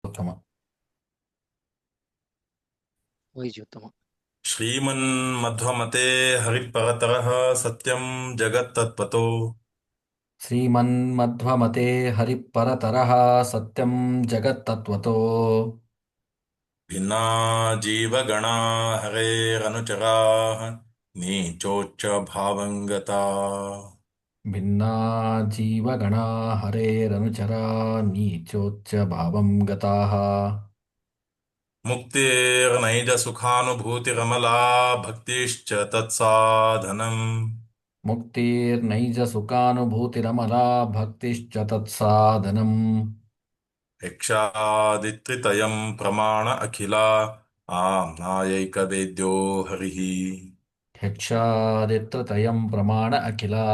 उत्तम वैज्योत्तम। श्रीमन्मध्वमते हरिपरतरः सत्यं जगत्तत्त्वतो श्रीमन्मध्वमते हरिपरतरः सत्यं जगत्तत्त्वतो भिन्ना जीवगणा हरेरनुचराः नीचोच्च भावङ्गता भिन्ना जीवगणा हरेरनुचरा नीचोच्च भावं गताः मुक्तिर्नैजसुखानुभूतिरमला भक्तिश्च तत्साधनम् मुक्तिर्नैजसुखानुभूतिरमला भक्तिश्च तत्साधनम् यक्षादित्रितयं प्रमाण अखिला आम्नायैकवेद्यो हरिः यक्षादित्रतयं प्रमाण अखिला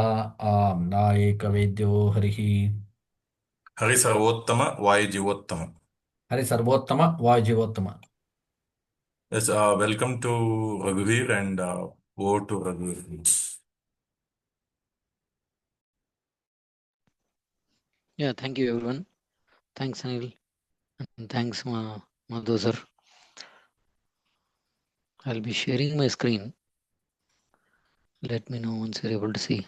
आम्नायैकवेद्यो हरिः हरिसर्वोत्तम वायुजीवोत्तम. हरिसर्वोत्तम वायुजीवोत्तम. Yes, welcome to Raghuveer and over to Raghuveer. Yeah, thank you everyone. Thanks Anil and thanks Madhu sir. I'll be sharing my screen. Let me know once you're able to see.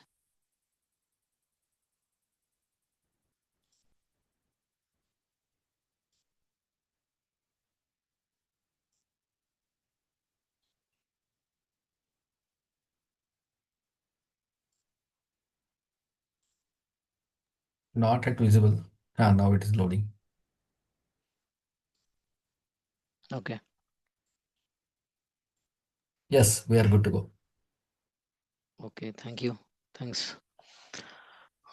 Not yet visible. Now it is loading. Okay. Yes, we are good to go. Okay, thank you. Thanks.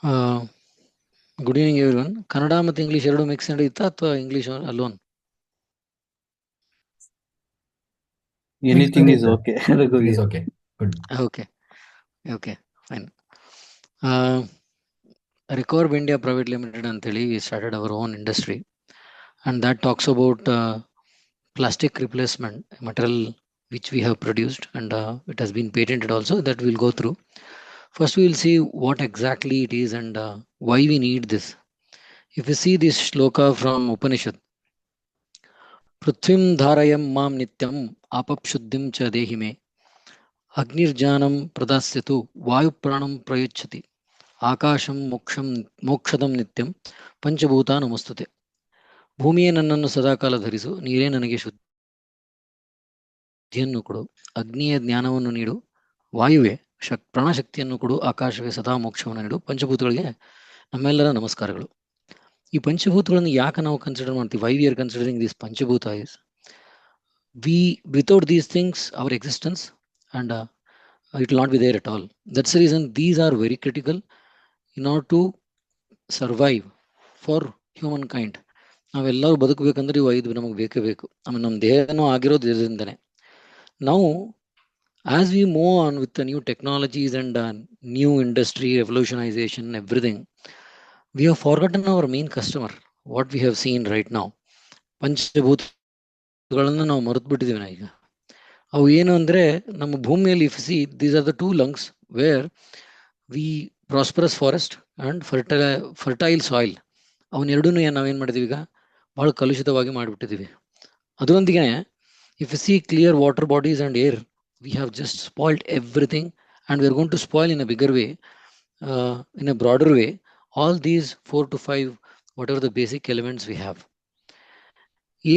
Good evening everyone. Kannada ಮತ್ತು English ಎರಡು mix ನಡೀತಾ ಅಥವಾ English alone? Mix Anything is ನಡೆಯುತ್ತೆ. okay. It is Raghuveer. okay. Good. Okay. Okay, fine. Recorb India Private Limited ಅಂತೇಳಿ we started our own industry and that talks about plastic replacement material which we have produced and it has been patented also, that we'll go through. First we will see what exactly it is and why we need this. If you see this shloka from Upanishad, Prithvim dharayam mam nityam apapshuddhim cha dehi me ಅಗ್ನಿರ್ಜಾನಂ ಪ್ರದಾಸ್ಯತು ವಾಯು ಪ್ರಾಣಂ ಪ್ರಯಚ್ಛತಿ ಆಕಾಶಂ ಮೋಕ್ಷದಂ ನಿತ್ಯಂ ಪಂಚಭೂತ ನಮಸ್ತುತೆ. ಭೂಮಿಯೇ ನನ್ನನ್ನು ಸದಾಕಾಲ ಧರಿಸು, ನೀರೇ ನನಗೆ ಶುದ್ಧಿಯನ್ನು ಕೊಡು, ಅಗ್ನಿಯ ಜ್ಞಾನವನ್ನು ನೀಡು, ವಾಯುವೆ ಪ್ರಾಣಶಕ್ತಿಯನ್ನು ಕೊಡು, ಆಕಾಶವೇ ಸದಾ ಮೋಕ್ಷವನ್ನು ನೀಡು. ಪಂಚಭೂತಗಳಿಗೆ ನಮ್ಮೆಲ್ಲರ ನಮಸ್ಕಾರಗಳು. ಈ ಪಂಚಭೂತಗಳನ್ನು ಯಾಕೆ ನಾವು ಕನ್ಸಿಡರ್ ಮಾಡ್ತೀವಿ? Why we are considering this panchabhuta is we without these things our existence and it will not be there at all. That's the reason these are very critical in order to survive for humankind. ನಾವೆಲ್ಲರೂ ಬದುಕಬೇಕಂದ್ರೆ ಇವು ಐದು ನಮಗೆ ಬೇಕೇ ಬೇಕು. ಆಮೇಲೆ ನಮ್ಮ ದೇಹನೂ ಆಗಿರೋದು ಇದರಿಂದನೇ. ನಾವು as we move on with the new technologies and new industry revolutionization everything, we have forgotten our main customer, what we have seen right now. ಪಂಚಭೂತಗಳನ್ನು ನಾವು ಮರೆತು ಬಿಟ್ಟಿದ್ದೀವಿ ನಾ ಈಗ. ಅವು ಏನು ಅಂದರೆ ನಮ್ಮ ಭೂಮಿಯಲ್ಲಿ if see these are the two lungs where we prosperous forest and fertile soil. ಅವನ್ನೆರಡೂ ನಾವೇನು ಮಾಡಿದ್ದೀವಿ ಈಗ ಭಾಳ ಕಲುಷಿತವಾಗಿ ಮಾಡಿಬಿಟ್ಟಿದ್ದೀವಿ. ಅದರೊಂದಿಗೆ if you see clear water bodies and air, we have just spoiled everything and we are going to spoil in a bigger way, in a broader way, all these 4 to 5 whatever the basic elements we have.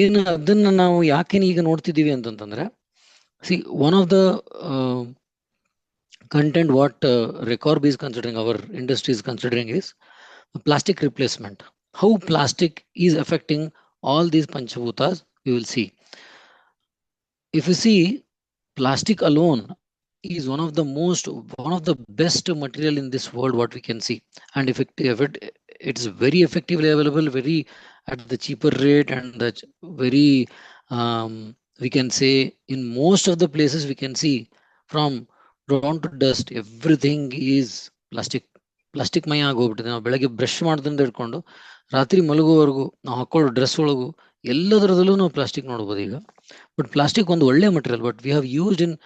ಏನು ಅದನ್ನು ನಾವು ಯಾಕೆ ಈಗ ನೋಡ್ತಿದ್ದೀವಿ ಅಂತಂತಂದರೆ, see, one of the content what Recorb is considering, our industry is considering, is plastic replacement. How plastic is affecting all these panchabhutas, we will see. If you see, plastic alone is one of the best material in this world what we can see, and it's very effectively available, very at the cheaper rate, and the very we can say in most of the places we can see from dawn to dust everything is plastic ಮಯ ಆಗೋಗ್ಬಿಟ್ಟಿದೆ. ನಾವು ಬೆಳಗ್ಗೆ brush ಮಾಡೋದ್ರಿಂದ ಹಿಡ್ಕೊಂಡು ರಾತ್ರಿ ಮಲಗುವವರೆಗೂ ನಾವು ಹಾಕೊಳ್ಳೋ dress ಒಳಗು ಎಲ್ಲದರದಲ್ಲೂ ನಾವು plastic ನೋಡ್ಬೋದು ಈಗ. ಬಟ್ ಪ್ಲಾಸ್ಟಿಕ್ ಒಂದು ಒಳ್ಳೆ material, but we have used in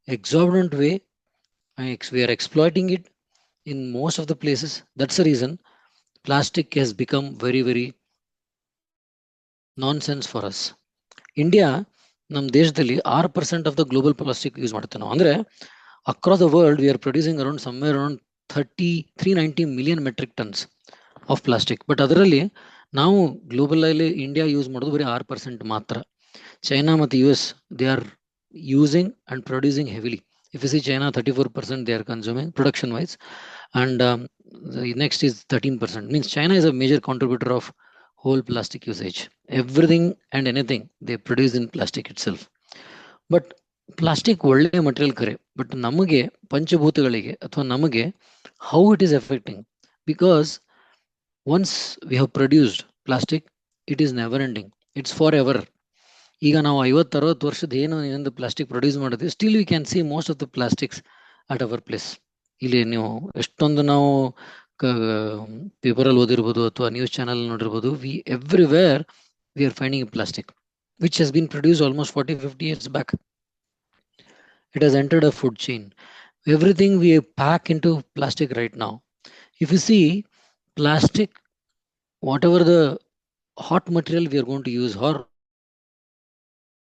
exorbitant way. We are exploiting it in most of the places. That's the reason plastic has become very nonsense for us. India ನಮ್ಮ ದೇಶದಲ್ಲಿ 6% of the global plastic use ಮಾಡ್ತೇವೆ ನಾವು. ಅಂದ್ರೆ across the world we are producing around somewhere around 390 million metric tons of plastic. But ಅದರಲ್ಲಿ ನಾವು global ಅಲ್ಲಿ India use ಮಾಡೋದು ಬರೀ 6% ಮಾತ್ರ. ಚೈನಾ ಮತ್ತು US they are using and producing heavily. If you see China, 34% they are consuming production wise, and the next is 13%. Means China is a major contributor of whole plastic usage. Everything and anything they produce in plastic itself. But plastic ಒಳ್ಳೆ material ಕರೆ, but ನಮಗೆ ಪಂಚಭೂತಗಳಿಗೆ ಅಥವಾ ನಮಗೆ how it is affecting, because once we have produced plastic it is never ending, it's for ever. ಈಗ ನಾವು 50-60 ವರ್ಷದ ಏನು plastic produce ಮಾಡಿದ್ವಿ, still we can see most of the plastics at hour place. ಇಲ್ಲಿ ನೀವು ಎಷ್ಟೊಂದು ನಾವು ಪೇಪರಲ್ಲಿ ಓದಿರ್ಬೋದು ಅಥವಾ ನ್ಯೂಸ್ ಚಾನಲ್ ನೋಡಿರ್ಬೋದು, everywhere we are finding plastic which has been produce almost 40-50 years back. It has entered a food chain. Everything we pack into plastic right now. If you see plastic, whatever the hot material we are going to use, or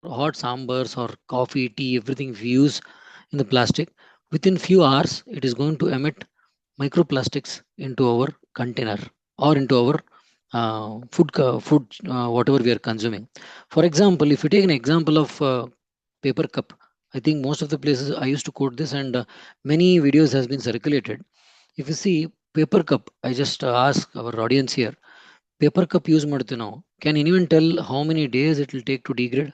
hot sambars or coffee, tea, everything we use in the plastic, within few hours it is going to emit microplastics into our container or into our food whatever we are consuming. For example, if you take an example of paper cup, I think most of the places I used to quote this, and many videos has been circulated. If you see paper cup, I just ask our audience here, paper cup use ಮಾಡ್ತೀವಿ ನಾವು, can anyone tell how many days it will take to degrade?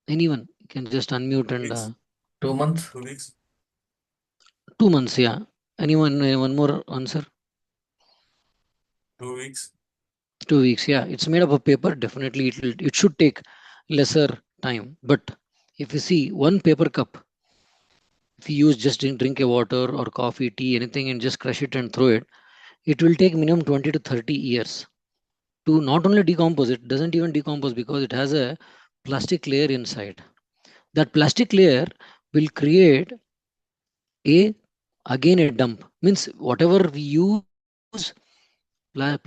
Anyone can just unmute and 2 months. 2 weeks. 2 months, yeah. Anyone, one more answer? 2 weeks. 2 weeks, yeah. It's made up of paper. Definitely it should take lesser time. But if you see one paper cup, if you use just drink a water or coffee, tea, anything, and just crush it and throw it, it will take minimum 20 to 30 years to not only decompose. It doesn't even decompose because it has a plastic layer inside. That plastic layer will create again a dump. Means whatever we use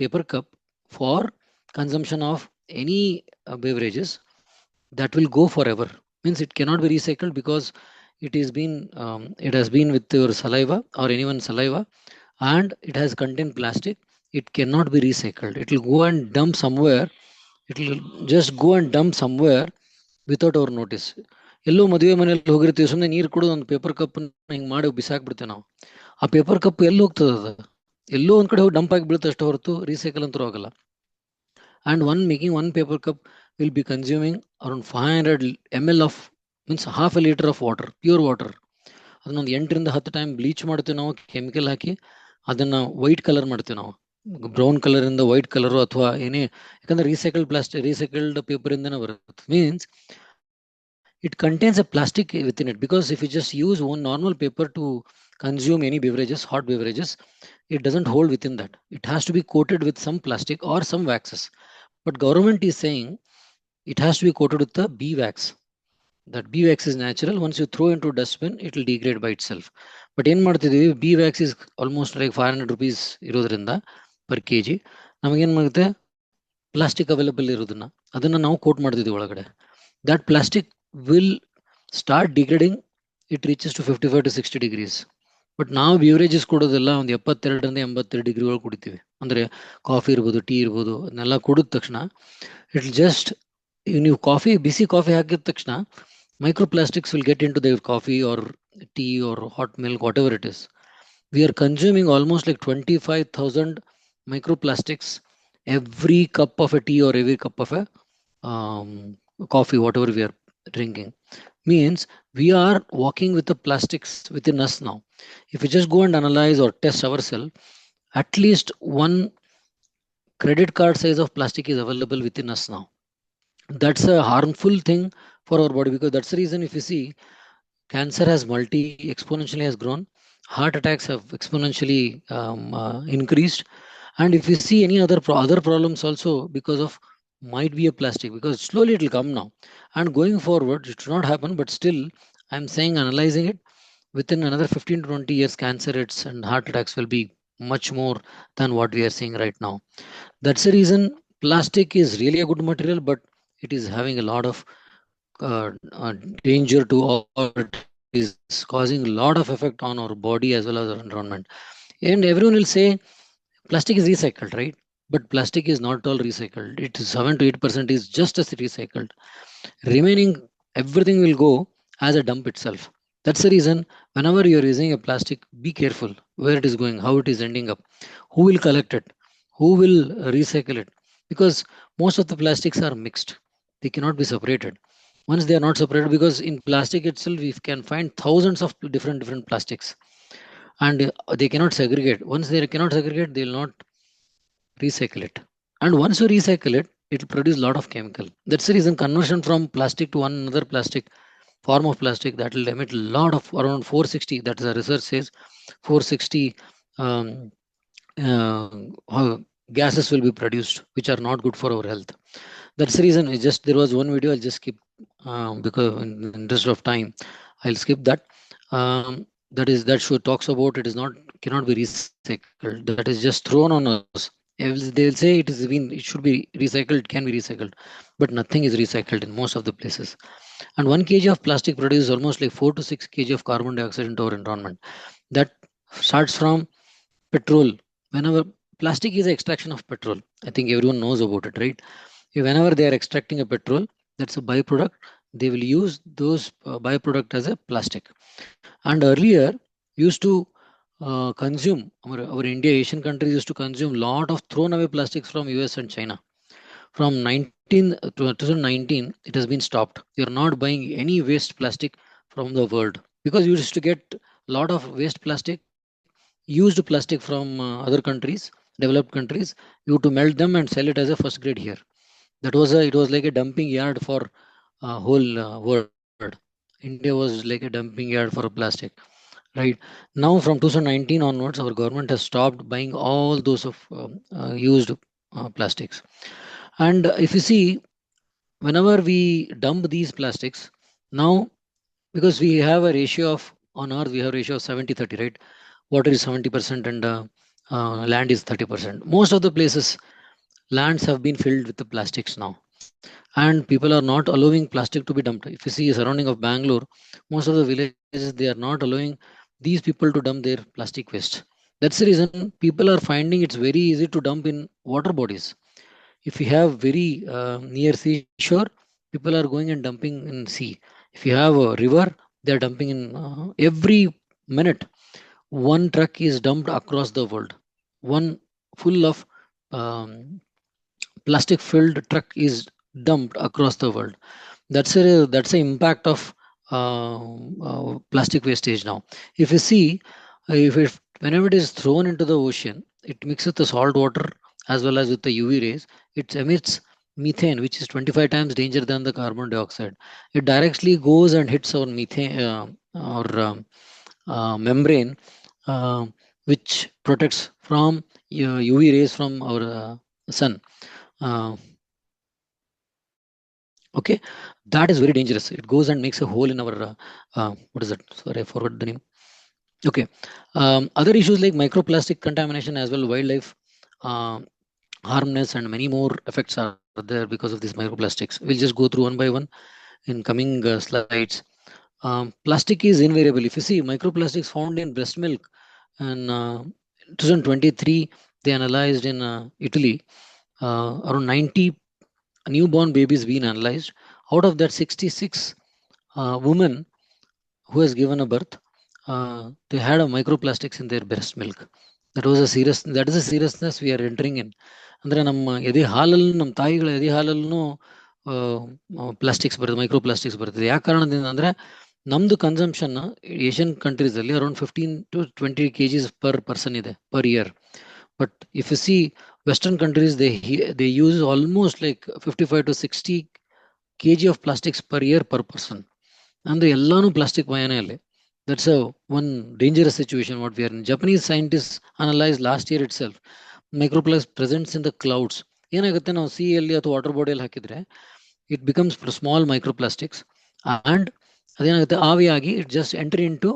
paper cup for consumption of any beverages, that will go forever. Means it cannot be recycled because it has been with your saliva or anyone's saliva, and it has contained plastic. It cannot be recycled. It will go and dump somewhere. It will just go and dump somewhere without our notice. ಎಲ್ಲೋ ಮದುವೆ ಮನೆಯಲ್ಲಿ ಹೋಗಿರ್ತೀವಿ, ಸುಮ್ಮನೆ ನೀರು ಕುಡಿದು ಒಂದು paper cup ಹಿಂಗೆ ಮಾಡಿ ಬಿಸಾಕ್ಬಿಡ್ತೇವೆ ನಾವು. ಆ ಪೇಪರ್ ಕಪ್ ಎಲ್ಲಿ ಹೋಗ್ತದೆ? ಅದು ಎಲ್ಲೋ ಒಂದ್ ಕಡೆ ಹೋಗಿ ಡಂಪ್ ಆಗಿ ಬೀಳುತ್ತೆ ಅಷ್ಟೇ ಹೊರತು ರೀಸೈಕಲ್ ಅಂತೂ ಆಗಲ್ಲ. And making one paper cup will be consuming around 500 ml of, means half a liter of water, pure water. ಅದನ್ನೊಂದು 8-10 ಟೈಮ್ ಬ್ಲೀಚ್ ಮಾಡ್ತೀವಿ ನಾವು, ಕೆಮಿಕಲ್ ಹಾಕಿ ಅದನ್ನ ವೈಟ್ ಕಲರ್ ಮಾಡ್ತೀವಿ ನಾವು, ಬ್ರೌನ್ ಕಲರ್ ಇಂದ ವೈಟ್ ಕಲರ್ ಅಥವಾ ಏನೇ, ಯಾಕಂದ್ರೆ ರೀಸೈಕಲ್ಡ್ ಪೇಪರ್ ಇಂದನೇ ಬರುತ್ತೆ. Means it contains a plastic within it, because if you just use one normal paper to consume any beverages, hot beverages, it doesn't hold within that. It has to be coated with some plastic or some waxes. But government is saying it has to be coated with the bee wax. That bee wax is natural. Once you throw into dustbin, it will degrade by itself. But ಏನ್ ಮಾಡ್ತಿದೀವಿ, bee wax is almost like 500 rupees ಇರೋದ್ರಿಂದ per kg. ನಮಗೇನ್ ಮಾಡುತ್ತೆ, plastic available ಇರೋದನ್ನ ಅದನ್ನ ನಾವು coat ಮಾಡ್ತಿದೀವಿ ಒಳಗಡೆ. That plastic will start degrading. It reaches to 55 to 60 degrees. But ನಾವು ಬಿವರೇಜಸ್ ಕೊಡೋದೆಲ್ಲ ಒಂದು 72-82 ಡಿಗ್ರಿಗಳು ಕುಡಿತೀವಿ. ಅಂದ್ರೆ ಕಾಫಿ ಇರ್ಬೋದು, ಟೀ ಇರ್ಬೋದು, ಅದನ್ನೆಲ್ಲ ಕುಡಿದ ತಕ್ಷಣ ಇಟ್ ಜಸ್ಟ್, ನೀವು ಬಿಸಿ ಕಾಫಿ ಹಾಕಿದ ತಕ್ಷಣ microplastics will get into their coffee or tea or hot milk, whatever it is. We are consuming almost like 25,000 microplastics every cup of a tea or every cup of a coffee, whatever we are drinking. Means we are walking with the plastics within us now. If we just go and analyze or test ourselves, at least one credit card size of plastic is available within us now. That's a harmful thing for our body, because that's the reason if you see cancer has exponentially has grown, heart attacks have exponentially increased, and if you see any other problems also because of might be a plastic, because slowly it will come now and going forward it should not happen. But still I'm saying, analyzing it, within another 15 to 20 years cancer rates and heart attacks will be much more than what we are seeing right now. That's the reason plastic is really a good material, but it is having a lot of danger to all. It is causing a lot of effect on our body as well as our environment. And everyone will say plastic is recycled, right? But plastic is not all recycled. It is 7 to 8% is just as recycled. Remaining everything will go as a dump itself. That's the reason whenever you are using a plastic, be careful where it is going, how it is ending up, who will collect it, who will recycle it, because most of the plastics are mixed. They cannot be separated. Once they are not separated, because in plastic itself we can find thousands of different plastics, and they cannot segregate. Once they cannot segregate, they will not recycle it. And once you recycle it, it will produce a lot of chemical. That's the reason conversion from plastic to one another plastic form of plastic, that will emit a lot of around 460, that is the research says 460 um, gases will be produced, which are not good for our health. That's the reason there was one video, I'll just skip because in the interest of time, I'll skip that. That show talks about it is not, cannot be recycled. That is just thrown on us. They'll say it should be recycled, can be recycled, but nothing is recycled in most of the places. And 1 kg of plastic produces almost like 4 to 6 kg of carbon dioxide into our environment. That starts from petrol. Whenever plastic is the extraction of petrol, I think everyone knows about it, right? Whenever they are extracting a petrol, that's a byproduct. They will use those byproduct as a plastic. And earlier used to consume, our India, Asian countries used to consume lot of thrown away plastics from US and China. From 2019, it has been stopped. You're not buying any waste plastic from the world, because you used to get a lot of waste plastic, used plastic from other countries, developed countries. You have to melt them and sell it as a first grade here. It was like a dumping yard for whole world. India was like a dumping yard for plastic. Right now, from 2019 onwards, our government has stopped buying all those of used plastics. And if you see, whenever we dump these plastics, now, because we have a ratio of, on earth we have a ratio of 70-30, right? Water is 70% and land is 30%. Most of the places, lands have been filled with the plastics now, and people are not allowing plastic to be dumped. If you see surrounding of Bangalore, most of the villages, they are not allowing these people to dump their plastic waste. That's the reason people are finding it's very easy to dump in water bodies. If you have very near seashore, people are going and dumping in sea. If you have a river, they are dumping in every minute. One truck is dumped across the world. One full of plastic filled truck is dumped across the world. That's the impact of plastic wastage now. If you see, whenever it is thrown into the ocean, it mixes with the salt water as well as with the UV rays. It emits methane, which is 25 times danger than the carbon dioxide. It directly goes and hits our methane membrane, which protects from UV rays from our sun. Okay, that is very dangerous. It goes and makes a hole in our what is it? Sorry, I forgot the name. Okay, other issues like microplastic contamination as well, wildlife harmness, and many more effects are there because of these microplastics. We'll just go through one by one in coming slides. Plastic is invariable. If you see microplastics found in breast milk, and 2023 they analyzed in Italy, around 90 newborn babies being analyzed. Out of that, 66 women who has given a birth, they had a microplastics in their breast milk. That is a seriousness we are entering in. ಅಂದ್ರೆ ನಮ್ಮ ಎದೆ ಹಾಲಲ್ಲಿ, ನಮ್ಮ ತಾಯಿಗಳ ಎದೆ ಹಾಲಲ್ಲೂ plastics ಬರ್ತದೆ, microplastics ಬರ್ತದೆ. ಯಾವ ಕಾರಣದಿಂದ ಅಂದ್ರೆ ನಮ್ದು ಕನ್ಸಂಪ್ಷನ್ ಏಷ್ಯನ್ ಕಂಟ್ರೀಸ್ ಅಲ್ಲಿ around 15 to 20 kgs per person ಇದೆ per year. But if you see Western countries, they use almost like 55 to 60 kg of plastics per year per person. And the ಎಲ್ಲಾನು plastic ಮಯನೇ ಅಲ್ಲಿ. That's one dangerous situation what we are in. Japanese scientists analyzed last year itself microplastic presence in the clouds. ಏನಾಗುತ್ತೆ, ನಾವು C ಅಲ್ಲಿ ಅಥವಾ water ಬಾಡಿಯಲ್ಲಿ ಹಾಕಿದ್ರೆ it becomes small microplastics, and ಅದೇನಾಗುತ್ತೆ, ಆವಿಯಾಗಿ it just enter into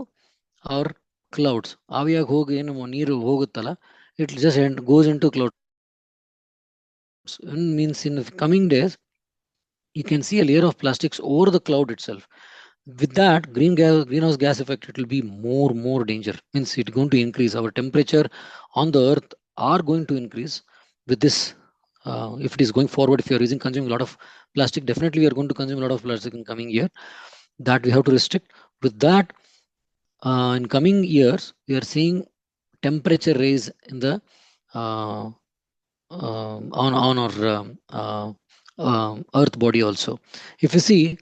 our clouds. ಆವಿಯಾಗಿ ಹೋಗಿ ಏನು ನೀರು ಹೋಗುತ್ತಲ್ಲ, it just goes into clouds. Means in the coming days, you can see a layer of plastics over the cloud itself. With that greenhouse gas effect, it will be more danger. Means it's going to increase. Our temperature on the earth are going to increase with this. If it is going forward, if you are consuming a lot of plastic, definitely we are going to consume a lot of plastic in coming year. That we have to restrict. With that, in coming years, we are seeing temperature rise in the on our earth body also. If you see,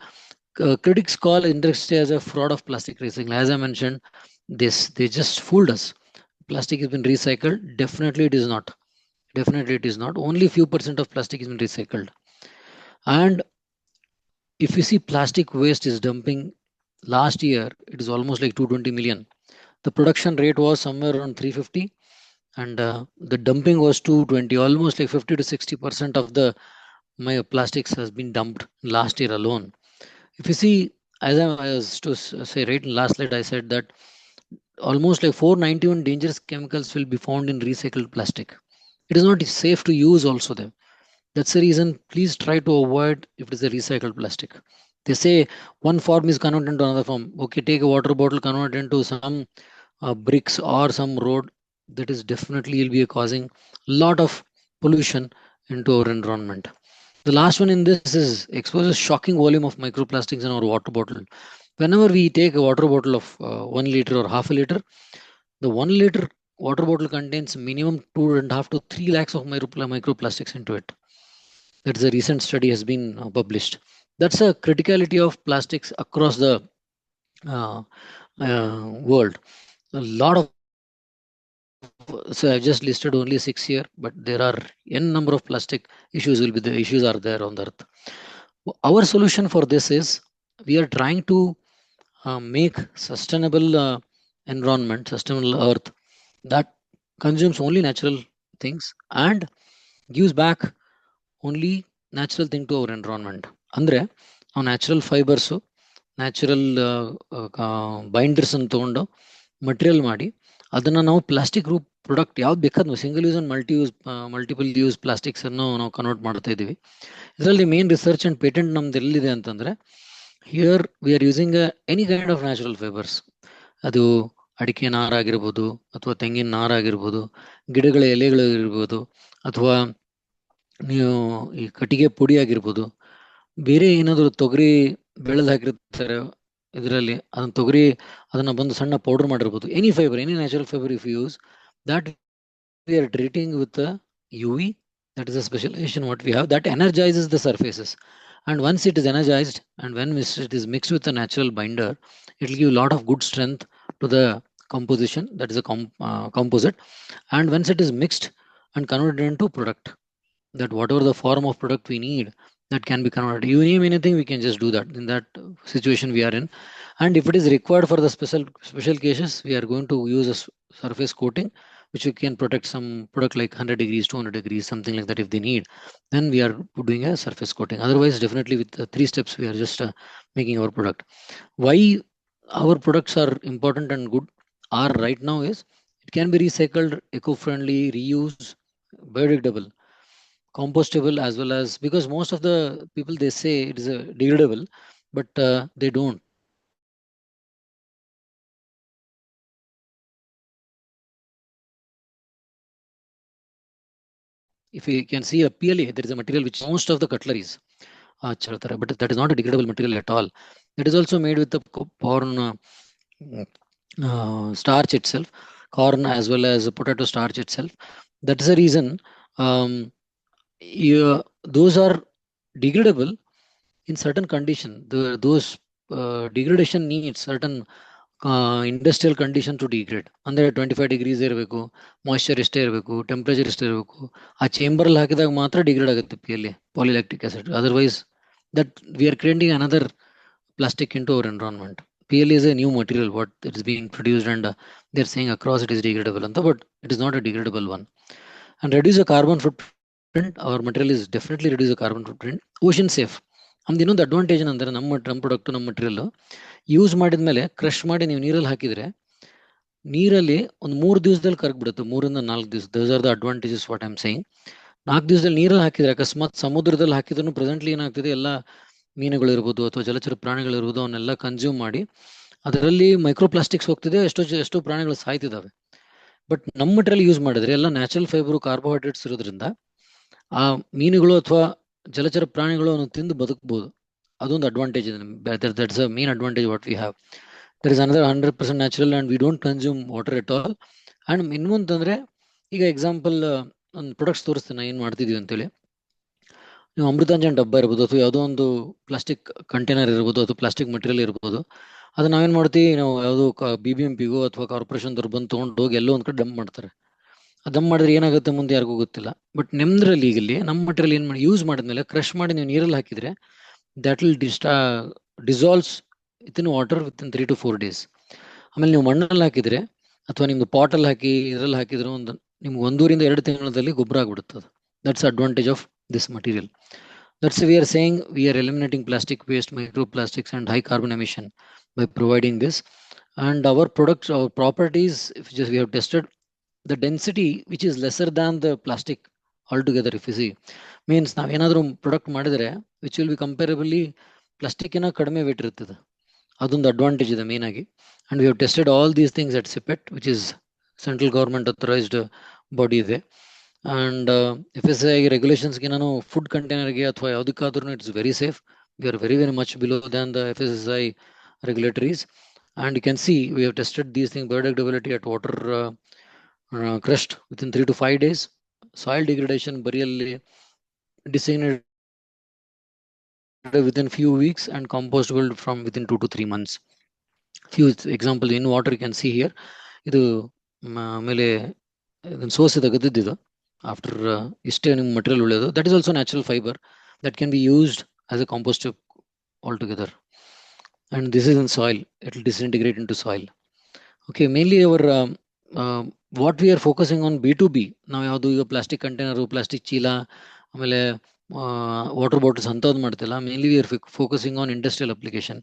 critics call industry as a fraud of plastic recycling. As I mentioned, they just fooled us. Plastic has been recycled. Definitely it is not. Definitely it is not. Only few % of plastic has been recycled. And if you see, plastic waste is dumping. Last year, it is almost like 220 million. The production rate was somewhere around 350, and the dumping was 220. Almost like 50 to 60% of the my plastics has been dumped last year alone. If you see, as I was to say right in last slide, I said that almost like 491 dangerous chemicals will be found in recycled plastic. It is not safe to use also them. That's the reason, please try to avoid if it is a recycled plastic. They say one form is converted into another form. Okay, take a water bottle, convert into some bricks or some road. That is definitely will be causing a lot of pollution into our environment. The last one in this is exposes shocking volume of microplastics in our water bottle. Whenever we take a water bottle of 1 liter or half a liter, the 1 liter water bottle contains minimum 2.5 to 3 lakhs of microplastics into it. That is a recent study has been published. That's a criticality of plastics across the world. A lot of, so I just listed only 6 here, but there are n number of plastic issues are there on the earth. Our solution for this is we are trying to make sustainable environment, sustainable earth that consumes only natural things and gives back only natural thing to our environment. Andre ನಾವು natural fibres, natural binders ಅನ್ನು ತಗೊಂಡು material ಮಾಡಿ ಅದನ್ನು ನಾವು plastic Roop product ಯಾವ್ದು ಬೇಕಾದ್ರೂ single use and multiple use plastics ಅನ್ನು ನಾವು ಕನ್ವರ್ಟ್ ಮಾಡ್ತಾ ಇದ್ದೀವಿ. ಇದರಲ್ಲಿ ಮೇನ್ ರಿಸರ್ಚ್ ಅಂಡ್ ಪೇಟೆಂಟ್ ನಮ್ದು ಎಲ್ಲಿದೆ ಅಂತಂದ್ರೆ, here we are using any kind of natural fibres. ಅದು ಅಡಿಕೆ ನಾರಾಗಿರ್ಬೋದು, ಅಥವಾ ತೆಂಗಿನ ನಾರಾಗಿರ್ಬೋದು, ಗಿಡಗಳ ಎಲೆಗಳು ಇರ್ಬೋದು, ಅಥವಾ ನೀವು ಈ ಕಟ್ಟಿಗೆ ಪುಡಿ ಆಗಿರ್ಬೋದು, ಬೇರೆ ಏನಾದರೂ ತೊಗರಿ ಬೆಳೆದು ಹಾಕಿರ್ತಾರೆ ಇದರಲ್ಲಿ, ಅದನ್ನ ತೊಗರಿ ಅದನ್ನ ಬಂದು ಸಣ್ಣ ಪೌಡರ್ ಮಾಡಿರ್ಬೋದು. Any fibre, any natural fibre if use that we are treating with the UV, that is a specialization what we have, that energizes the surfaces, and once it is energized and when it is mixed with a natural binder, it will give a lot of good strength to the composition, that is a composite. And once it is mixed and converted into product, that whatever the form of product we need, that can be converted. You name anything, we can just do that. In that situation we are in, and if it is required for the special cases, we are going to use a surface coating which you can protect some product like 100 degrees, 200 degrees, something like that. If they need, then we are doing a surface coating. Otherwise, definitely with 3 steps, we are just making our product. Why our products are important and good are right now is it can be recycled, eco-friendly, reused, biodegradable, compostable, as well as, because most of the people they say it is a degradable, but they don't. If you can see a PLA, there is a material which most of the cutleries but that is not a degradable material at all. It is also made with the corn starch itself, corn as well as potato starch itself. That is the reason those are degradable in certain condition. Those degradation needs certain industrial condition to degrade. ಅಂದರೆ 25 degrees ಇರಬೇಕು, moisture ಎಷ್ಟೇ ಇರಬೇಕು, temperature ಎಷ್ಟೇ ಇರಬೇಕು. ಆ ಚೇಂಬರಲ್ಲಿ ಹಾಕಿದಾಗ ಮಾತ್ರ degrade ಆಗುತ್ತೆ PLA, polylactic acid. Otherwise that we are creating another plastic into our environment. PLA is a new material what it is being produced, and they are saying across it is degradable, but it is not a degradable one. And reduce the carbon footprint. Our material is definitely reduce the carbon footprint. Ocean safe. ನಮ್ದು ಇನ್ನೊಂದು advantage ಏನಂದ್ರೆ ನಮ್ಮ product, ನಮ್ಮ material use ಮಾಡಿದ್ಮೇಲೆ crush ಮಾಡಿ ನೀವು ನೀರಲ್ಲಿ ಹಾಕಿದ್ರೆ ನೀರಲ್ಲಿ ಒಂದು 3 ದಿವಸದಲ್ಲಿ ಕರಗ್ಬಿಡುತ್ತೆ, 3 ರಿಂದ 4 ದಿವಸ. Those are the advantages what I am saying. 4 ದಿವಸದಲ್ಲಿ ನೀರಲ್ಲಿ ಹಾಕಿದ್ರೆ, ಅಕಸ್ಮಾತ್ ಸಮುದ್ರದಲ್ಲಿ ಹಾಕಿದ್ರು ಪ್ರೆಸೆಂಟ್ಲಿ ಏನಾಗ್ತಿದೆ, ಎಲ್ಲ ಮೀನುಗಳು ಇರ್ಬೋದು ಅಥವಾ ಜಲಚರ ಪ್ರಾಣಿಗಳಿರ್ಬೋದು, ಅವನ್ನೆಲ್ಲ ಕನ್ಸ್ಯೂಮ್ ಮಾಡಿ ಅದರಲ್ಲಿ ಮೈಕ್ರೋಪ್ಲಾಸ್ಟಿಕ್ಸ್ ಹೋಗ್ತಿದೆ, ಎಷ್ಟೋ ಪ್ರಾಣಿಗಳು ಸಾಯ್ತಿದಾವೆ. ಬಟ್ ನಮ್ಮ ಮಟೀರಿಯಲ್ ಯೂಸ್ ಮಾಡಿದ್ರೆ ಎಲ್ಲ ನ್ಯಾಚುರಲ್ ಫೈಬರ್, ಕಾರ್ಬೋಹೈಡ್ರೇಟ್ಸ್ ಇರೋದ್ರಿಂದ ಆ ಮೀನುಗಳು ಅಥವಾ ಜಲಚರ ಪ್ರಾಣಿಗಳು ಅವನ್ನು ತಿಂದು ಬದುಕಬಹುದು. ಅದೊಂದು ಅಡ್ವಾಂಟೇಜ್ ಇದೆ. That's a main advantage what we have. There is another 100% natural and we don't consume water at all. And ಇನ್ನೊಂದಂದ್ರೆ, ಈಗ ಎಕ್ಸಾಂಪಲ್ ಒಂದು ಪ್ರೊಡಕ್ಟ್ಸ್ ತೋರಿಸ್ತೀನಿ ಏನ್ ಮಾಡ್ತಿದೀವಿ ಅಂತೇಳಿ. ನೀವು ಅಮೃತಾಂಜನ್ ಡಬ್ಬ ಇರ್ಬೋದು ಅಥವಾ ಯಾವುದೋ ಒಂದು ಪ್ಲಾಸ್ಟಿಕ್ ಕಂಟೈನರ್ ಇರ್ಬೋದು ಅಥವಾ ಪ್ಲಾಸ್ಟಿಕ್ ಮಟೀರಿಯಲ್ ಇರ್ಬೋದು, ಅದು ನಾವೇನ್ ಮಾಡ್ತೀವಿ, ನಾವು ಯಾವುದೋ BBMPಗೋ ಅಥವಾ ಕಾರ್ಪೊರೇಷನ್ದವ್ರು ಬಂದು ತೊಗೊಂಡು ಹೋಗಿ ಎಲ್ಲೋ ಒಂದ್ ಕಡೆ ಡಂಪ್ ಮಾಡ್ತಾರೆ. ಡಂಪ್ ಮಾಡಿದ್ರೆ ಏನಾಗುತ್ತೆ ಮುಂದೆ ಯಾರಿಗೂ ಗೊತ್ತಿಲ್ಲ. ಬಟ್ ನಿಮ್ದ್ರಲ್ಲಿ ಈಗಲ್ಲಿ ನಮ್ಮ ಮಟೀರಿಯಲ್ ಏನ್ ಮಾಡಿ ಯೂಸ್ ಮಾಡಿದ್ಮೇಲೆ ಕ್ರಶ್ ಮಾಡಿ ನೀವು ನೀರಲ್ಲಿ ಹಾಕಿದ್ರೆ that will dissolves with in water with in 3 to 4 days. ಆಮೇಲೆ ನೀವು ಮಣ್ಣಲ್ಲಿ ಹಾಕಿದ್ರೆ ಅಥವಾ ನಿಮ್ದು ಪಾಟಲ್ಲಿ ಹಾಕಿ ಇದರಲ್ಲಿ ಹಾಕಿದ್ರೆ ನಿಮ್ಗೆ 1 ರಿಂದ 2 ತಿಂಗಳಲ್ಲಿ ಗೊಬ್ಬರ ಆಗ್ಬಿಡುತ್ತದೆ. That's advantage of this material. That's why we are saying we are eliminating plastic waste, microplastics and high carbon emission by providing this. And our products, our properties, if just we have tested the density which is lesser than the plastic altogether. If you see, means ನಾವು ಏನಾದರೂ product ಮಾಡಿದ್ರೆ which will be comparably plastic ನ ಕಡಿಮೆ wait ಇರ್ತದೆ. ಅದೊಂದು advantage ಇದೆ main ಆಗಿ. And we have tested all these things at CPET, which is central government authorized body ಇದೆ. And FSSAI regulations ಗೆ ನಾನು ಫುಡ್ ಕಂಟೈನರ್ಗೆ ಅಥವಾ ಯಾವುದಕ್ಕಾದ್ರೂ it's very safe. We are very much below than the FSSAI regulatories. And you can see we have tested these things: biodegradability at water crushed within 3 to 5 days, soil degradation, burial disintegrated within few weeks, and compostable from within 2 to 3 months. Few examples in water you can see here. ಇದು ಆಮೇಲೆ source ತೆಗೆದಿದ್ದು after ಇಷ್ಟೇ ನಿಮ್ಮ material ಉಳಿಯೋದು. That is also natural fibre that can be used as a compost all together. And this is in soil, it will disintegrate into soil. Okay, mainly our what we are focusing on B2B. ನಾವು ಯಾವುದು ಈಗ plastic container, plastic ಚೀಲ, ಆಮೇಲೆ water bottles ಅಂಥದ್ದು ಮಾಡ್ತಿಲ್ಲ. Mainly we are focusing on industrial application.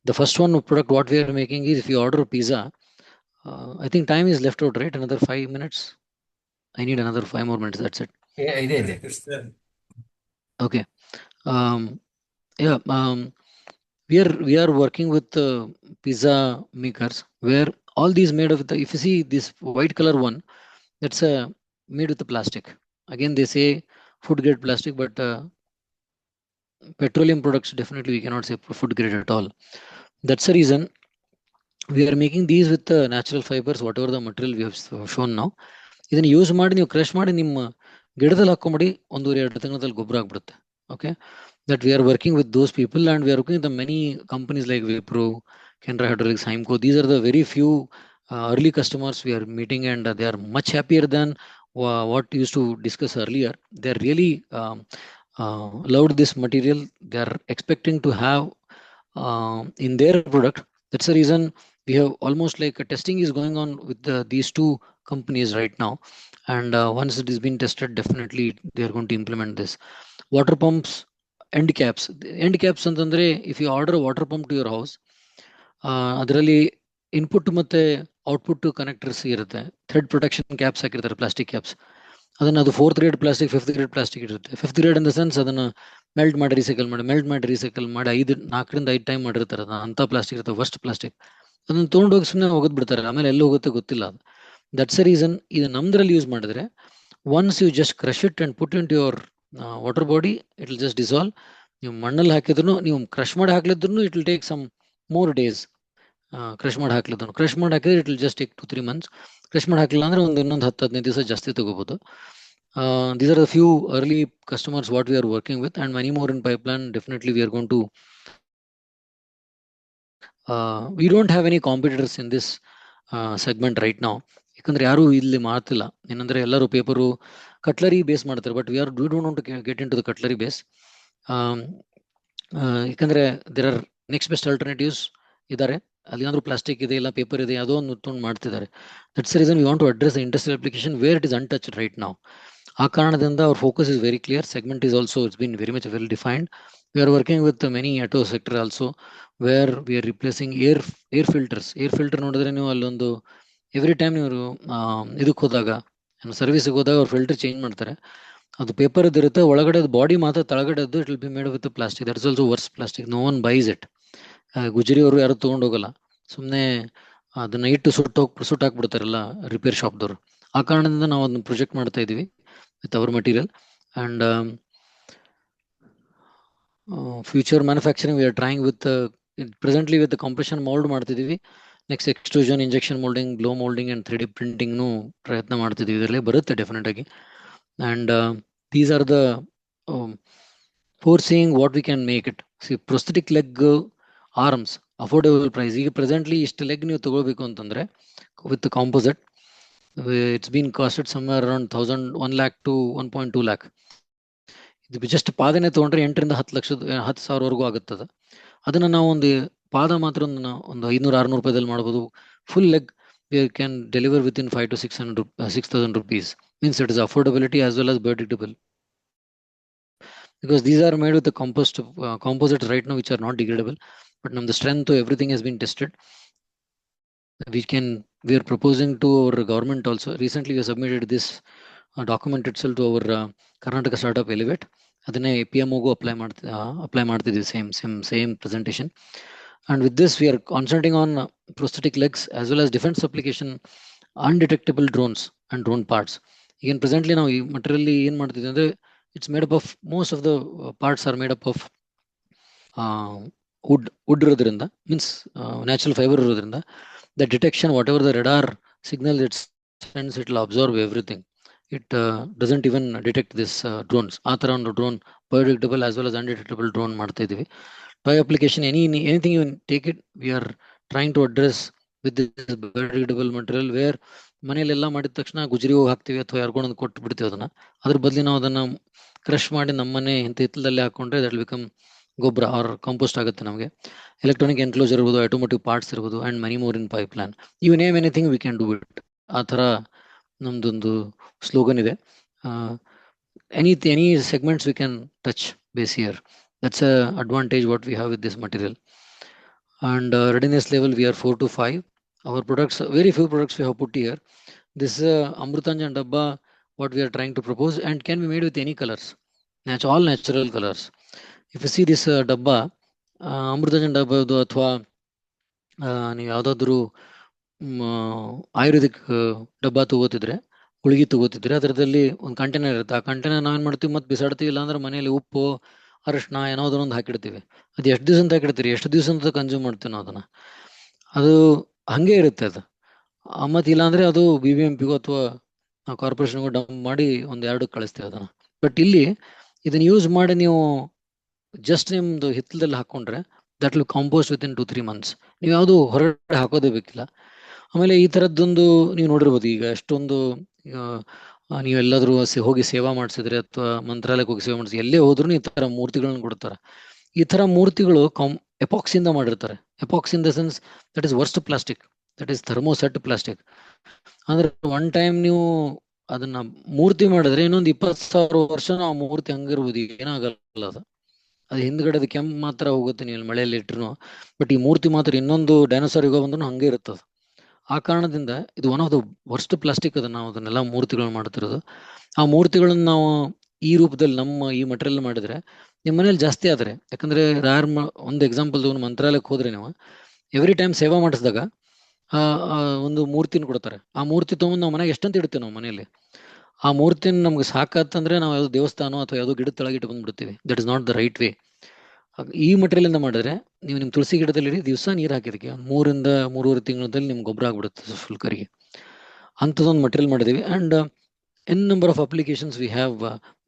The first one product what we are making is, if you order pizza, I think time is left out, right? Another 5 minutes. I need another 5 more minutes. That's it. ಇದೆ. Okay. Yeah. We are working with pizza makers where all these made of the, if you see this white color one, that's made with the plastic. Again, they say food grade plastic, but petroleum products definitely we cannot say food grade at all. That's the reason we are making these with natural fibers, whatever the material we have shown now. ಇದನ್ನ use ಮಾಡಿ ನೀವು crush ಮಾಡಿ ನಿಮ್ಮ ಗಿಡದಲ್ಲಿ ಹಾಕೊಂಬಿಡಿ, 1-2 ತಿಂಗಳಲ್ಲಿ ಗೊಬ್ಬರ ಆಗ್ಬಿಡುತ್ತೆ. Okay, that we are working with those people, and we are working with the many companies like Wipro, Canara Hydraulics, Heimco. These are the very few early customers we are meeting, and they are much happier than what used to discuss earlier. They are really loved this material. They are expecting to have in their product. That's the reason we have almost like a testing is going on with these two companies right now. And once it has been tested, definitely they are going to implement this. Water pumps, end caps. End caps ಅಂತಂದ್ರೆ, if you order a water pump to your house, ಅದರಲ್ಲಿ input ಮತ್ತೆ output connectors ಇರುತ್ತೆ. Thread protection caps ಹಾಕಿರ್ತಾರೆ, plastic caps. ಅದನ್ನ ಅದು 4th grade plastic, 5th grade plastic ಇರುತ್ತೆ. 5th grade in the sense ಅದನ್ನ melt ಮಾಡಿ ರೀಸೈಕಲ್ ಮಾಡಿ 4 ರಿಂದ 5 ಟೈಮ್ ಮಾಡಿರ್ತಾರೆ. ಅಂತ ಪ್ಲಾಸ್ಟಿಕ್ ಇರುತ್ತೆ, ವರ್ಸ್ಟ್ ಪ್ಲಾಸ್ಟಿಕ್. ಅದನ್ನ ತೊಗೊಂಡೋಗಿ ಸುಮ್ಮನೆ ಹೋಗೋದ್ ಬಿಡ್ತಾರೆ, ಆಮೇಲೆ ಎಲ್ಲಿ ಹೋಗುತ್ತೆ ಗೊತ್ತಿಲ್ಲ. ದಟ್ಸ್ ದ ರೀಸನ್ ಇದು ನಮ್ದ್ರಲ್ಲಿ ಯೂಸ್ ಮಾಡಿದ್ರೆ, once you just crush it and put into your water body, it will just dissolve. ನೀವು ಮಣ್ಣಲ್ಲಿ ಹಾಕಿದ್ರು, ನೀವು ಕ್ರಶ್ ಮಾಡಿ ಹಾಕ್ಲಿದ್ರು, it will take some more days. Crush ಮಾಡಿ ಹಾಕಿದ್ರೆ it will just take 2-3 months. Crush ಮಾಡಿ ಹಾಕಲಿಲ್ಲ ಅಂದ್ರೆ ಇನ್ನೊಂದು 10-15 ದಿವಸ ಜಾಸ್ತಿ ತಗೋಬಹುದು. These are the few early customers what we are working with, and many more in pipeline. Definitely we are going to we don't have any competitors in this segment right now. ಯಾಕಂದ್ರೆ ಯಾರು ಇಲ್ಲಿ ಮಾಡ್ತಿಲ್ಲ. ಏನಂದ್ರೆ ಎಲ್ಲರೂ paper, cutlery base ಮಾಡ್ತಾರೆ. But we don't want to get into the cutlery base. ಯಾಕಂದ್ರೆ there are next best alternatives ಇದಾರೆ. ಅಲ್ಲೇನಾದ್ರೂ plastic ಇದೆ, ಇಲ್ಲ ಪೇಪರ್ ಇದೆ, ಯಾವುದೋ ಒಂದು ತೊಗೊಂಡು ಮಾಡ್ತಿದ್ದಾರೆ. That's the reason we want to address the industrial application where it is untouched right now. ಆ ಕಾರಣದಿಂದ our focus is very clear. Segment is also, it's been very much well defined. We are working with many auto sector also, where we are replacing air filters. Air filter ನೋಡಿದ್ರೆ ನೀವು ಅಲ್ಲೊಂದು every time ನೀವು ಇದಕ್ಕೆ ಹೋದಾಗ ಸರ್ವಿಸ್ಗೆ ಹೋದಾಗ ಅವ್ರು filter change ಮಾಡ್ತಾರೆ. ಅದು ಪೇಪರ್ ಇರುತ್ತೆ, ಒಳಗಡೆ ಬಾಡಿ ಮಾತ್ರ ತಳಗಡೆದ್ದು it will be made with plastic. That is also worse plastic. No one buys it. ಗುಜರಿ ಅವರು ಯಾರು ತೊಗೊಂಡು ಹೋಗಲ್ಲ, ಸುಮ್ಮನೆ ಅದನ್ನ ಇಟ್ಟು ಸುಟ್ಟಾಕ್ಬಿಡ್ತಾರಲ್ಲ ರಿಪೇರ್ ಶಾಪ್ದವ್ರು. ಆ ಕಾರಣದಿಂದ ನಾವು ಅದನ್ನ ಪ್ರೊಜೆಕ್ಟ್ ಮಾಡ್ತಾ ಇದೀವಿ with our material. And future manufacturing we are trying with presently with compression mould ಮಾಡ್ತಿದೀವಿ. Next extrusion, injection moulding, blow moulding and 3D ಪ್ರಿಂಟಿಂಗ್ನು ಪ್ರಯತ್ನ ಮಾಡ್ತಿದೀವಿ. ಇದರಲ್ಲಿ ಬರುತ್ತೆ ಡೆಫಿನೆಟ್ ಆಗಿ. And these are the foreseeing what we can make it. See, prosthetic leg arms affordable price. ಈಗ presently ಇಷ್ಟು leg ನೀವು ತಗೋಬೇಕು ಅಂತಂದ್ರೆ with composite it's been costed somewhere around 1 lakh to 1.2 lakh. ಇದು ಜಸ್ಟ್ ಪಾದನೆ ತಗೊಂಡ್ರೆ 8ರಿಂದ 10,000ವರೆಗೂ ಆಗುತ್ತದೆ. ಅದನ್ನ ನಾವು ಒಂದು ಪಾದ ಮಾತ್ರ ಒಂದು 500-600 ರೂಪಾಯಿದಲ್ಲಿ ಮಾಡ್ಬೋದು. Full leg we can deliver within 5 to 6,000 rupees. Means it is affordability as well as biodegradable, because these are made with the composites right now which are not degradable, but now the strength of everything has been tested. We are proposing to our government also. Recently we have submitted this document itself to our Karnataka startup Elevate. ಅದನ್ನೇ PMO ಗೂ apply ಮಾಡ್ತಿದ್ದೀವಿ, same presentation. And with this we are concentrating on prosthetic legs as well as defense application, undetectable drones and drone parts. Again, presently now material ಏನ್ ಮಾಡ್ತಿದ್ವಿ ಅಂದ್ರೆ it's made up of, most of the parts are made up of wood ಇರೋದ್ರಿಂದ, means natural fiber ಇರೋದ್ರಿಂದ, the detection, whatever the radar signal it sends, it will absorb everything. It doesn't even detect this drones. ಆ ತರ ಒಂದು drone biodegradable as well as undetectable drone ಮಾಡ್ತಾ ಇದೀವಿ. Toy application, anything you take it, we are trying to address with this biodegradable material, where ಮನೆಯಲ್ಲೆಲ್ಲ ಮಾಡಿದ ತಕ್ಷಣ ಗುಜರಿ ಹೋಗಿ ಹಾಕ್ತಿವಿ ಅಥವಾ ಯಾರ್ಗೊಂಡು ಕೊಟ್ಟು ಬಿಡ್ತೀವಿ. ಅದ್ರ ಬದಲಿ ನಾವು ಅದನ್ನ ಕ್ರಶ್ ಮಾಡಿ ನಮ್ಮನೆ ಹಿತ್ತಲದಲ್ಲಿ ಹಾಕೊಂಡ್ರೆ ದಟ್ ವಿಲ್ ಬಿಕಮ್ ಗೊಬ್ಬರ ಆರ್ ಕಾಂಪೋಸ್ಟ್ ಆಗುತ್ತೆ ನಮಗೆ. ಎಲೆಕ್ಟ್ರಾನಿಕ್ ಎನ್ಕ್ಲೋಜರ್ ಇರ್ಬೋದು, ಆಟೋಮೋಟಿವ್ ಪಾರ್ಟ್ಸ್ ಇರ್ಬೋದು, and many more in pipe plan. You name anything we can do it. ಆ ತರ ನಮ್ದೊಂದು ಸ್ಲೋಗನ್ ಇದೆ. any segments we can touch base here. That's a advantage what we have with this material. And readiness level, we are 4 to 5. Our products, very few products we have put here. This is Amrutanjan Dabba, what we are trying to propose, and can be made with any colors, all natural colors. If you see this Dabba, Amrutanjan Dabba ಅಥವಾ ನೀವು ಯಾವುದಾದ್ರೂ ಆಯುರ್ವೇದಿಕ್ ಡಬ್ಬ ತಗೋತಿದ್ರೆ, ಗುಳಿಗೆ ತಗೋತಿದ್ರೆ, ಅದರದಲ್ಲಿ ಒಂದು container ಇರುತ್ತೆ. ಆ container ನಾವೇನ್ ಮಾಡ್ತೀವಿ, ಮತ್ತೆ ಬಿಸಾಡ್ತೀವಿ. ಇಲ್ಲ ಅಂದ್ರೆ ಮನೆಯಲ್ಲಿ ಉಪ್ಪು, ಅರಿಶಿನ ಏನಾದ್ರು ಒಂದು ಹಾಕಿಡ್ತೀವಿ. ಅದು ಎಷ್ಟು ದಿವಸ ಅಂತ ಹಾಕಿಡ್ತೀರಿ, ಎಷ್ಟು ದಿವಸ ಅಂತ ಕನ್ಸ್ಯೂಮ್ ಮಾಡ್ತೀವಿ ನಾವು ಅದನ್ನ. ಅದು ಹಂಗೆ ಇರುತ್ತೆ ಅದು. ಮತ್ತೆ ಇಲ್ಲಾಂದ್ರೆ ಅದು BBMPಗೂ ಅಥವಾ ಕಾರ್ಪೊರೇಷನ್ಗೂ ಡಂಪ್ ಮಾಡಿ 1-2 ಕಳಿಸ್ತೀವಿ ಅದನ್ನ. ಬಟ್ ಇಲ್ಲಿ ಇದನ್ನ ಯೂಸ್ ಮಾಡಿ ನೀವು ಜಸ್ಟ್ ನಿಮ್ದು ಹಿತ್ತಲದಲ್ಲಿ ಹಾಕೊಂಡ್ರೆ that will compost with in 2-3 months. ನೀವು ಯಾವುದು ಹೊರಗಡೆ ಹಾಕೋದೇ ಬೇಕಿಲ್ಲ. ಆಮೇಲೆ ಈ ತರದ್ದೊಂದು ನೀವು ನೋಡಿರ್ಬೋದು, ಈಗ ಎಷ್ಟೊಂದು ನೀವೆಲ್ಲಾದ್ರೂ ಹೋಗಿ ಸೇವಾ ಮಾಡಿಸಿದ್ರೆ ಅಥವಾ ಮಂತ್ರಾಲಯಕ್ಕೆ ಹೋಗಿ ಸೇವೆ ಮಾಡಿಸಿ, ಎಲ್ಲೇ ಹೋದ್ರು ಈ ತರ ಮೂರ್ತಿಗಳನ್ನ ಕೊಡ್ತಾರೆ. ಈ ತರ ಮೂರ್ತಿಗಳು ಎಪಾಕ್ಸ್ ಇಂದ ಮಾಡಿರ್ತಾರೆ. Epoxy in the sense that is worst plastic, that is thermoset plastic. ಅಂದ್ರೆ ಒನ್ ಟೈಮ್ ನೀವು ಅದನ್ನ ಮೂರ್ತಿ ಮಾಡಿದ್ರೆ ಇನ್ನೊಂದು 20,000 ವರ್ಷ ಆ ಮೂರ್ತಿ ಹಂಗಿರ್ಬೋದು, ಏನಾಗಲ್ಲ. ಅದು ಹಿಂದ್ಗಡೆ ಅದು ಕೆಂಪು ಮಾತ್ರ ಹೋಗುತ್ತೆ ನೀವು ಮಳೆಯಲ್ಲಿ ಇಟ್ರು. ಬಟ್ ಈ ಮೂರ್ತಿ ಮಾತ್ರ ಇನ್ನೊಂದು ಡೈನೋಸಾರ್ ಯುಗ ಬಂದ್ರು ಹಂಗೆ ಇರುತ್ತದ. ಆ ಕಾರಣದಿಂದ ಇದು one of the worst plastic. ಅದನ್ನ ನಾವು ಅದನ್ನೆಲ್ಲ ಮೂರ್ತಿಗಳು ಮಾಡ್ತಿರೋದು. ಆ ಮೂರ್ತಿಗಳನ್ನ ನಾವು ಈ ರೂಪದಲ್ಲಿ ನಮ್ಮ ಈ ಮಟೀರಿಯಲ್ ಮಾಡಿದ್ರೆ ನಿಮ್ಮ ಮನೇಲಿ ಜಾಸ್ತಿ ಆದ್ರೆ, ಯಾಕಂದ್ರೆ ಒಂದು ಎಕ್ಸಾಂಪಲ್ ಮಂತ್ರಾಲಯಕ್ಕೆ ಹೋದ್ರೆ ನೀವು ಎವ್ರಿ ಟೈಮ್ ಸೇವಾ ಮಾಡಿಸಿದಾಗ ಒಂದು ಮೂರ್ತಿನ ಕೊಡ್ತಾರೆ. ಆ ಮೂರ್ತಿ ತಗೊಂಡು ನಾವು ಮನೆಗೆ ಎಷ್ಟಂತ ಇಡ್ತೀವಿ ನಾವು ಮನೆಯಲ್ಲಿ. ಆ ಮೂರ್ತಿನ ನಮ್ಗೆ ಸಾಕತ್ತಂದ್ರೆ ನಾವು ಯಾವ್ದು ದೇವಸ್ಥಾನ ಅಥವಾ ಯಾವ್ದೋ ಗಿಡದ ತೆಳಗಿಟ್ಟು ಬಂದ್ಬಿಡ್ತೀವಿ. That is not the right way. ಈ ಮಟೀರಿಯಲ್ ಇಂದ ಮಾಡಿದ್ರೆ ನೀವು ನಿಮ್ ತುಳಸಿ ಗಿಡದಲ್ಲಿ ದಿವಸ ನೀರ್ ಹಾಕಿದಕ್ಕೆ 3 ರಿಂದ 3.5 ತಿಂಗಳಲ್ಲಿ ನಿಮ್ಗೆ ಗೊಬ್ಬರ ಆಗ್ಬಿಡುತ್ತೆ ಫುಲ್ ಕರಿಗೆ. ಅಂಥದ್ದೊಂದು ಮಟೀರಿಯಲ್ ಮಾಡಿದೀವಿ. And n number of applications we have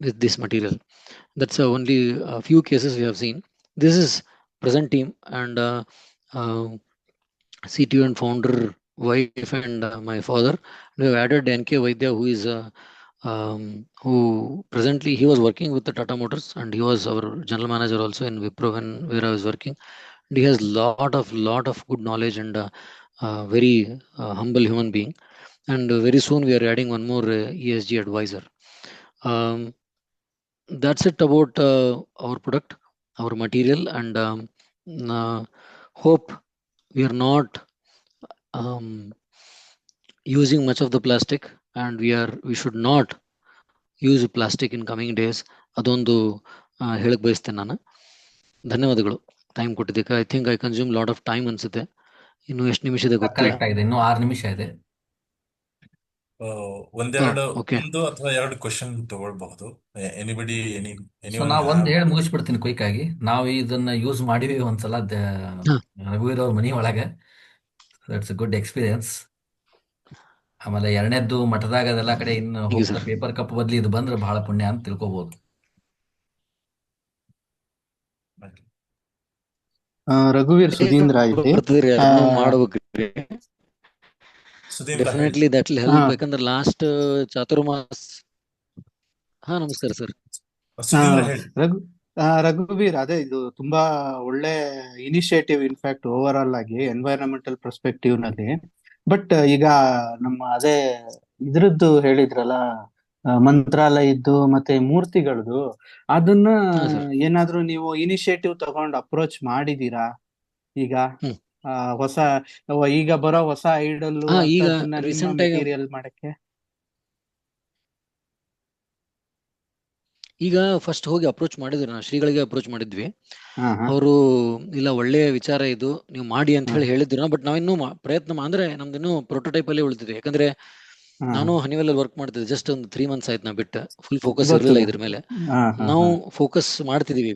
with this material. That's only a few cases we have seen. This is present team and CTO and founder wife and my father. We have added NK Vaidya, who is who presently he was working with the Tata Motors and he was our general manager also in Wipro where I was working. And he has lot of good knowledge and very humble human being. And very soon we are adding one more ESG advisor. That's it about our product, our material, and hope we are not using much of the plastic, and we should not use plastic in coming days. ಅದೊಂದು ಹೇಳಕ್ ಬಯಸ್ತೇನೆ ನಾನು. ಧನ್ಯವಾದಗಳು time ಕೊಟ್ಟಿದ್ದಕ್ಕೆ. I think I consume lot of time ಅನ್ಸುತ್ತೆ. ಇನ್ನು ಎಷ್ಟು ನಿಮಿಷ ಇದೆ ಗೊತ್ತಿಲ್ಲ. ಕರೆಕ್ಟ್ ಆಗಿದೆ, ಇನ್ನು 6 ನಿಮಿಷ ಇದೆ. ಒಂದೆರಡು ಓಕೆ. ಒಂದು ಅಥವಾ ಎರಡು ಕ್ವಶನ್ ತಗೊಳ್ಬಹುದು. ಎನಿಬಡಿ ಸೊ ನಾವು ಒಂದ್ ಹೇಳಿ ಮುಗಿಸ್ಬಿಡ್ತೀನಿ ಕ್ವಿಕ್ ಆಗಿ. ನಾವು ಇದನ್ನ ಯೂಸ್ ಮಾಡಿವಿ ಒಂದ್ಸಲ ರಘುವೀರ್ ಅವ್ರ ಮನಿ ಒಳಗೆ. It's a good experience. ಆಮೇಲೆ ಎರಡನೇದ್ದು ಮಠದಾಗ ಅದೆಲ್ಲ ಕಡೆ ಇನ್ನು Thank you, ಹೋಗ್ತಾ sir. ಪೇಪರ್ ಕಪ್ ಬದ್ಲಿ ಇದು ಬಂದ್ರೆ ಬಹಳ ಪುಣ್ಯ ಅಂತ ತಿಳ್ಕೊಬಹುದು. ರಘುವೀರ್ ಸುಧೀಂದ್ರ ಇಲ್ಲಿ ಬರ್ತದ್ರಿ, ಅದನ್ನು ಮಾಡ್ಬೇಕ್ರಿ. ಸುಧೀಂದ್ರ ಹೇಳಿ. Definitely that will help. ಹಾ. ಯಾಕಂದ್ರೆ ಲಾಸ್ಟ್ ಚಾತುರ್ಮಾಸ್. ನಮಸ್ಕಾರ ಸರ್. ಸುಧೀಂದ್ರ ಹೇಳಿ. ರಘುವೀರ್, ಅದೇ ಇದು ತುಂಬಾ ಒಳ್ಳೆ ಇನಿಷಿಯೇಟಿವ್ ಇನ್ಫ್ಯಾಕ್ಟ್ ಓವರ್ ಆಲ್ ಆಗಿ ಎನ್ವೈರನ್ಮೆಂಟಲ್ ಪರ್ಸ್ಪೆಕ್ಟಿವ್ ನಲ್ಲಿ. ಬಟ್ ಈಗ ನಮ್ಮ ಅದೇ ಇದ್ರದ್ದು ಹೇಳಿದ್ರಲ್ಲ, ಮಂತ್ರಾಲಯದ್ದು ಮತ್ತೆ ಮೂರ್ತಿಗಳದ್ದು, ಅದನ್ನ ಹಾ, sir. ಏನಾದ್ರೂ ನೀವು ಇನಿಷಿಯೇಟಿವ್ ತಗೊಂಡು ಅಪ್ರೋಚ್ ಮಾಡಿದೀರಾ ಈಗ? ಹ್ಮ್. ಈಗ ಬರೋ ಹೊಸ ಐಡಲ್ ಈಗ recent ಆಗಿ ಮೆಟೀರಿಯಲ್ ಮಾಡಕ್ಕೆ ಈಗ ಫಸ್ಟ್ ಹೋಗಿ ಅಪ್ರೋಚ್ ಮಾಡಿದ್ವಿ, ನಾವು ಶ್ರೀಗಳಿಗೆ ಅಪ್ರೋಚ್ ಮಾಡಿದ್ವಿ. ಹಾ ಹಾ ಅವರು ಇಲ್ಲ ಒಳ್ಳೆಯ ವಿಚಾರ ಇದು, ನೀವು ಮಾಡಿ ಅಂತ ಹೇಳಿ ಹೇಳಿದ್ರು. ಬಟ್ ನಾವಿನ್ನೂ ಪ್ರಯತ್ನ ಅಂದ್ರೆ ನಮ್ದಿನ್ನೂ ಪ್ರೊಟೋಟೈಪ್ ಅಲ್ಲೇ ಉಳಿದಿದೆ. ಯಾಕಂದ್ರೆ ಹಾ ನಾನು ಹನಿವೆಲ್ ಅಲ್ಲಿ ವರ್ಕ್ ಮಾಡ್ತಿದ್ದೆ. ಜಸ್ಟ್ ಒಂದು 3 months ಆಯ್ತು ನಾ ಬಿಟ್ಟು. ಫುಲ್ ಫೋಕಸ್ ಗೊತ್ತು ಇರಲಿಲ್ಲ ಗೊತ್ತು. ಇದ್ರ ಮೇಲೆ. ಹಾ ಹಾ ನಾವು ಹಾ ಫೋಕಸ್ ಮಾಡ್ತಿದೀವಿ.